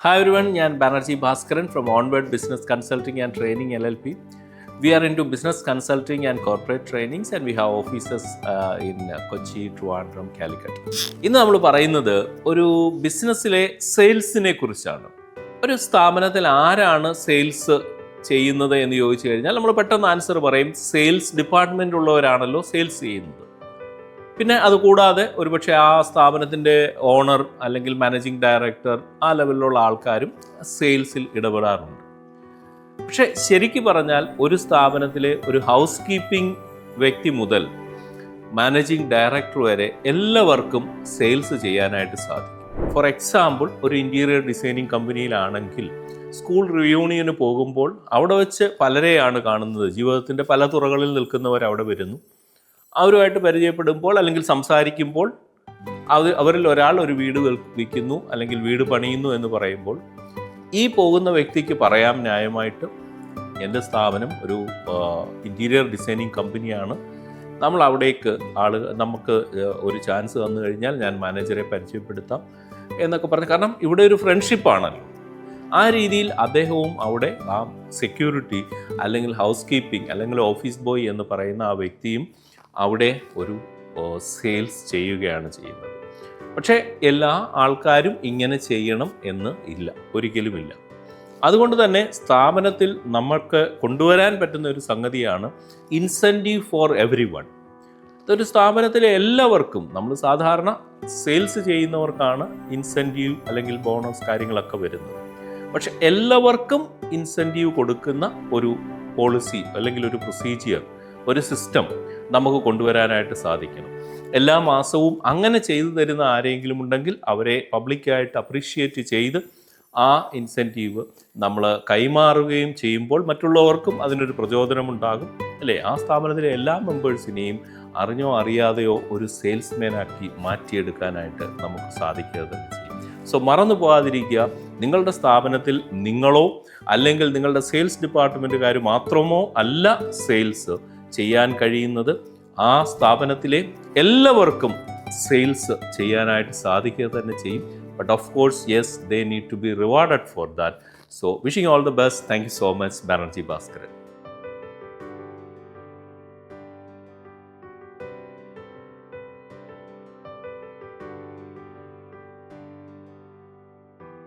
Hi everyone, I am Banerjee Bhaskaran from Onward Business Consulting and Training LLP. We are into business consulting and corporate trainings and we have offices in Kochi, Trivandrum, Calicut. ഇന്ന് നമ്മൾ പറയുന്നത് ഒരു ബിസിനസ്സിലെ സെയിൽസിനെ കുറിച്ചാണ്. ഒരു സ്ഥാപനത്തിൽ ആരാണ് sales ചെയ്യുന്നത് എന്ന് ചോദിച്ചു കഴിഞ്ഞാൽ നമ്മൾ പെട്ടെന്ന് ആൻസർ പറയും സെയിൽസ് ഡിപ്പാർട്ട്മെൻ്റ് ഉള്ളവരാണല്ലോ സെയിൽസ് ചെയ്യുന്നത്. പിന്നെ അതുകൂടാതെ ഒരുപക്ഷെ ആ സ്ഥാപനത്തിൻ്റെ ഓണർ അല്ലെങ്കിൽ മാനേജിംഗ് ഡയറക്ടർ ആ ലെവലിലുള്ള ആൾക്കാരും സെയിൽസിൽ ഇടപെടാറുണ്ട്. പക്ഷെ ശരിക്കും പറഞ്ഞാൽ ഒരു സ്ഥാപനത്തിലെ ഒരു ഹൗസ് കീപ്പിംഗ് വ്യക്തി മുതൽ മാനേജിംഗ് ഡയറക്ടർ വരെ എല്ലാവർക്കും സെയിൽസ് ചെയ്യാനായിട്ട് സാധിക്കും. ഫോർ എക്സാമ്പിൾ, ഒരു ഇൻറ്റീരിയർ ഡിസൈനിങ് കമ്പനിയിലാണെങ്കിൽ സ്കൂൾ റിയൂണിയന് പോകുമ്പോൾ അവിടെ വെച്ച് പലരെയാണ് കാണുന്നത്. ജീവിതത്തിൻ്റെ പല തുറകളിൽ നിൽക്കുന്നവർ അവിടെ വരുന്നു. അവരുമായിട്ട് പരിചയപ്പെടുമ്പോൾ അല്ലെങ്കിൽ സംസാരിക്കുമ്പോൾ അവരിൽ ഒരാൾ ഒരു വീട് വിൽക്കുന്നു അല്ലെങ്കിൽ വീട് പണിയുന്നു എന്ന് പറയുമ്പോൾ ഈ പോകുന്ന വ്യക്തിക്ക് പറയാം ന്യായമായിട്ട്, എൻ്റെ സ്ഥാപനം ഒരു ഇൻറ്റീരിയർ ഡിസൈനിങ് കമ്പനിയാണ്, നമ്മൾ അവിടേക്ക് നമുക്ക് ഒരു ചാൻസ് തന്നു കഴിഞ്ഞാൽ ഞാൻ മാനേജറെ പരിചയപ്പെടുത്താം എന്നൊക്കെ പറഞ്ഞു. കാരണം ഇവിടെ ഒരു ഫ്രണ്ട്ഷിപ്പാണല്ലോ. ആ രീതിയിൽ അദ്ദേഹവും അവിടെ ആ സെക്യൂരിറ്റി അല്ലെങ്കിൽ ഹൗസ് കീപ്പിംഗ് അല്ലെങ്കിൽ ഓഫീസ് ബോയ് എന്ന് പറയുന്ന ആ വ്യക്തിയും അവിടെ ഒരു സെയിൽസ് ചെയ്യുകയാണ് ചെയ്യുന്നത്. പക്ഷേ എല്ലാ ആൾക്കാരും ഇങ്ങനെ ചെയ്യണം എന്ന് ഇല്ല, ഒരിക്കലുമില്ല. അതുകൊണ്ട് തന്നെ സ്ഥാപനത്തിൽ നമുക്ക് കൊണ്ടുവരാൻ പറ്റുന്ന ഒരു സംഗതിയാണ് ഇൻസെൻറ്റീവ് ഫോർ എവരി വൺ. ഇതൊരു സ്ഥാപനത്തിലെ എല്ലാവർക്കും, നമ്മൾ സാധാരണ സെയിൽസ് ചെയ്യുന്നവർക്കാണ് ഇൻസെൻറ്റീവ് അല്ലെങ്കിൽ ബോണസ് കാര്യങ്ങളൊക്കെ വരുന്നത്. പക്ഷെ എല്ലാവർക്കും ഇൻസെൻറ്റീവ് കൊടുക്കുന്ന ഒരു പോളിസി അല്ലെങ്കിൽ ഒരു പ്രൊസീജിയർ, ഒരു സിസ്റ്റം നമുക്ക് കൊണ്ടുവരാനായിട്ട് സാധിക്കണം. എല്ലാ മാസവും അങ്ങനെ ചെയ്തു തരുന്ന ആരെങ്കിലും ഉണ്ടെങ്കിൽ അവരെ പബ്ലിക്കായിട്ട് അപ്രീഷിയേറ്റ് ചെയ്ത് ആ ഇൻസെൻറ്റീവ് നമ്മൾ കൈമാറുകയും ചെയ്യുമ്പോൾ മറ്റുള്ളവർക്കും അതിനൊരു പ്രചോദനമുണ്ടാകും, അല്ലേ? ആ സ്ഥാപനത്തിലെ എല്ലാ മെമ്പേഴ്സിനെയും അറിഞ്ഞോ അറിയാതെയോ ഒരു സെയിൽസ്മാനാക്കി മാറ്റിയെടുക്കാനായിട്ട് നമുക്ക് സാധിക്കുന്നത് ചെയ്യും. സോ മറന്നു പോകാതിരിക്കുക, നിങ്ങളുടെ സ്ഥാപനത്തിൽ നിങ്ങളോ അല്ലെങ്കിൽ നിങ്ങളുടെ സെയിൽസ് ഡിപ്പാർട്ട്മെൻറ്റുകാർ മാത്രമോ അല്ല സെയിൽസ് ചെയ്യാൻ കഴിയുന്നത്. ആ സ്ഥാപനത്തിലെ എല്ലാവർക്കും സെയിൽസ് ചെയ്യാനായിട്ട് സാധിക്കുക തന്നെ ചെയ്യും. But of course yes, they need to be rewarded for that. So wishing you all the best. Thank you so much, Banerjee Bhaskaran.